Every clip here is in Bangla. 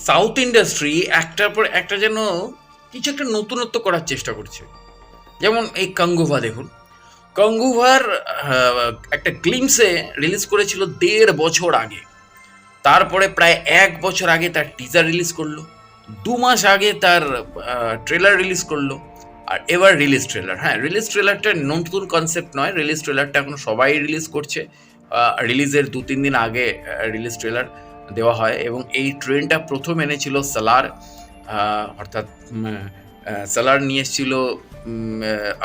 সাউথ ইন্ডাস্ট্রি একটার পর একটা যেন কিছু একটা নতুনত্ব করার চেষ্টা করছে। যেমন এই কাঙ্গুভা দেখুন। কাঙ্গুভার একটা গ্লিমসে রিলিজ করেছিল ১.৫ বছর আগে। তারপরে প্রায় ১ বছর আগে তার টিজার রিলিজ করলো। ২ মাস আগে তার ট্রেলার রিলিজ করলো। আর এবার রিলিজ ট্রেলার। হ্যাঁ, রিলিজ ট্রেলারটা নতুন কনসেপ্ট নয়। রিলিজ ট্রেলারটা এখন সবাই রিলিজ করছে। রিলিজের ২-৩ দিন আগে রিলিজ ট্রেলার দেওয়া হয় এবং এই ট্রেন্ডটা ১ম এনেছিল সালার। অর্থাৎ সালার নিয়ে এসেছিল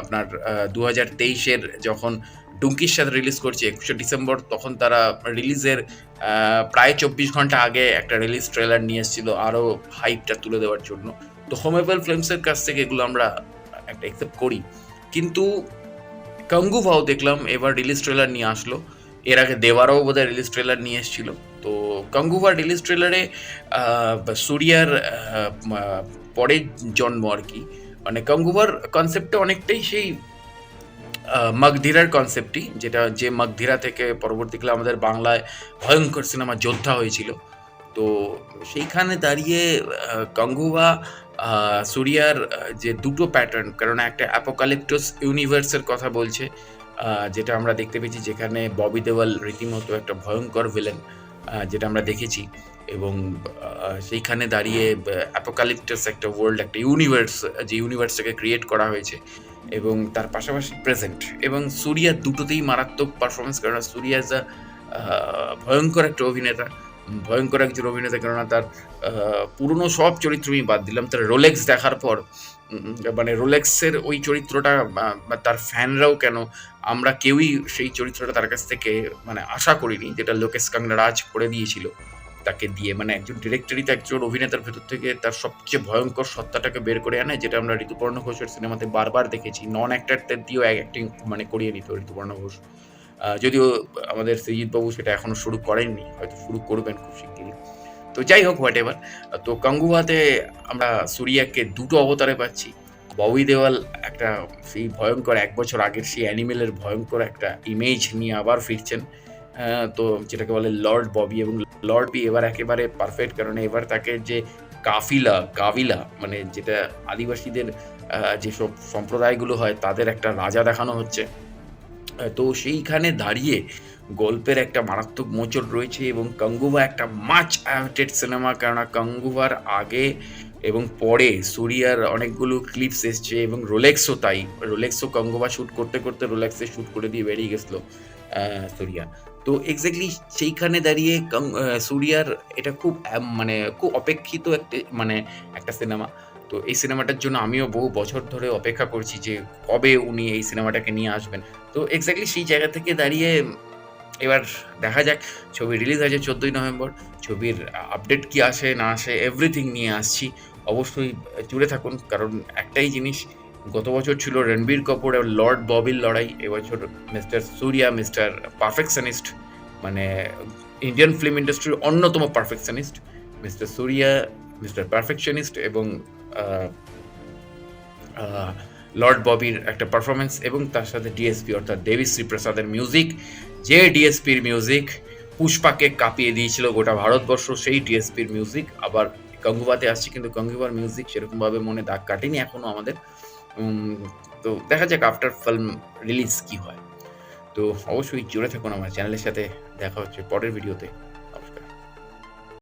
আপনার ২০২৩-এর যখন ডুঙ্কির সাথে রিলিজ করছে ২১শে ডিসেম্বর, তখন তারা রিলিজের প্রায় ২৪ ঘন্টা আগে একটা রিলিজ ট্রেলার নিয়ে এসেছিল আরও হাইপটা তুলে দেওয়ার জন্য। তো হোমেবল ফিল্মসের কাছ থেকে এগুলো আমরা একটা অ্যাকসেপ্ট করি। কিন্তু কাঙ্গুভাও দেখলাম এবার রিলিজ ট্রেলার নিয়ে আসলো। এর আগে দেওয়ারও বোধহয় রিলিজ ট্রেলার নিয়ে এসেছিল। তো কাঙ্গুভার রিলিজ ট্রেলারে সুরিয়ার পরে জন্ম আর কি। মানে কাঙ্গুভার কনসেপ্টটা অনেকটাই সেই মাগধীরার কনসেপ্টই, যেটা যে মাগধীরা থেকে পরবর্তীকালে আমাদের বাংলায় ভয়ঙ্কর সিনেমা যোদ্ধা হয়েছিল। তো সেইখানে দাঁড়িয়ে কাঙ্গুভা সুরিয়ার যে দুটো প্যাটার্ন, কারণ একটা অ্যাপোকালিপটাস ইউনিভার্সের কথা বলছে, যেটা আমরা দেখতে পেয়েছি, যেখানে ববি দেওয়াল রীতিমতো একটা ভয়ঙ্কর ভিলেন, যেটা আমরা দেখেছি। এবং সেইখানে দাঁড়িয়ে অ্যাপোকালিপটাস একটা ওয়ার্ল্ড, একটা ইউনিভার্স, যে ইউনিভার্সটাকে ক্রিয়েট করা হয়েছে এবং তার পাশাপাশি প্রেজেন্ট। এবং সুরিয়া দুটোতেই মারাত্মক পারফরমেন্স, কারণ সুরিয়া ইজ আ ভয়ঙ্কর একটা অভিনেতা, ভয়ঙ্কর একজন অভিনেতা। কেননা তার পুরনো সব চরিত্র আমি বাদ দিলাম, তার রোলেক্স দেখার পর মানে রোলেক্সের ওই চরিত্রটা বা তার ফ্যানরাও কেন, আমরা কেউই সেই চরিত্রটা তার কাছ থেকে মানে আশা করিনি, যেটা লোকেশ কাংরারাজ করে দিয়েছিল তাকে দিয়ে। মানে একজন ডিরেক্টরই তো একজন অভিনেতার ভেতর থেকে তার সবচেয়ে ভয়ঙ্কর সত্তাটাকে বের করে আনে, যেটা আমরা ঋতুপর্ণ ঘোষের সিনেমাতে বারবার দেখেছি। নন অ্যাক্টরদের দিয়েও অ্যাক্টিং মানে করিয়ে নিত ঋতুপর্ণ ঘোষ। যদিও আমাদের সৃজিত বাবু সেটা এখনো শুরু করেননি, হয়তো শুরু করবেন খুব শিগগিরই। তো যাই হোক, হোয়াট এভার। তো কাঙ্গুভাতে আমরা সুরিয়াকে দুটো অবতারে পাচ্ছি। ববি দেওয়াল একটা সেই ভয়ঙ্কর ১ বছর আগের সেই অ্যানিমেলের ভয়ঙ্কর একটা ইমেজ নিয়ে আবার ফিরছেন। তো যেটাকে বলে লর্ড ববি, এবং লর্ড বি এবার একেবারে পারফেক্ট, কারণ এবার তাকে যে গাভিলা মানে যেটা আদিবাসীদের যেসব সম্প্রদায়গুলো হয় তাদের একটা রাজা দেখানো হচ্ছে। তো সেইখানে দাঁড়িয়ে গল্পের একটা মারাত্মক মোচড় রয়েছে এবং কাঙ্গুভা একটা মাচ অ্যাওয়েটেড সিনেমা, কেননা কাঙ্গুভার আগে এবং পরে সুরিয়ার অনেকগুলো ক্লিপস এসছে এবং রোলেক্সও তাই। রোলেক্সও কাঙ্গুভা শ্যুট করতে করতে রোলেক্সে শ্যুট করে দিয়ে বেরিয়ে গেছিলো সুরিয়া। তো এক্স্যাক্টলি সেইখানে দাঁড়িয়ে সুরিয়ার এটা খুব মানে খুব অপেক্ষিত মানে একটা সিনেমা। তো এই সিনেমাটার জন্য আমিও বহু বছর ধরে অপেক্ষা করছি যে কবে উনি এই সিনেমাটাকে নিয়ে আসবেন। তো এক্স্যাক্টলি সেই জায়গা থেকে দাঁড়িয়ে এবার দেখা যাক। ছবি রিলিজ হয়েছে ১৪ই নভেম্বর। ছবির আপডেট কি আসে না আসে এভরিথিং নিয়ে আসছি। অবশ্যই জুড়ে থাকুন, কারণ একটাই জিনিস, গত বছর ছিল রণবীর কাপুর আর লর্ড ববির লড়াই। এবছর মিস্টার সুরিয়া, মিস্টার পারফেকশনিস্ট, মানে ইন্ডিয়ান ফিল্ম ইন্ডাস্ট্রির অন্যতম perfectionist mister Suriya, mister perfectionist এবং আহ, আহ, লর্ড ববির একটা পারফরমেন্স, এবং তার সাথে ডিএসপি অর্থাৎ দেবিশ্রী প্রসাদের মিউজিক। যে ডিএসপির মিউজিক পুষ্পাকে কাঁপিয়ে দিয়েছিল গোটা ভারতবর্ষ, সেই ডিএসপির মিউজিক আবার গাঙ্গুবাতে আসছে। কিন্তু গাঙ্গুবার মিউজিক সেরকমভাবে মনে দাগ কাটেনি এখনো আমাদের। তো দেখা যাক আফটার ফিল্ম রিলিজ কি হয়। তো অবশ্যই জুড়ে থাকুন আমার চ্যানেলের সাথে। দেখা হচ্ছে পরের ভিডিওতে।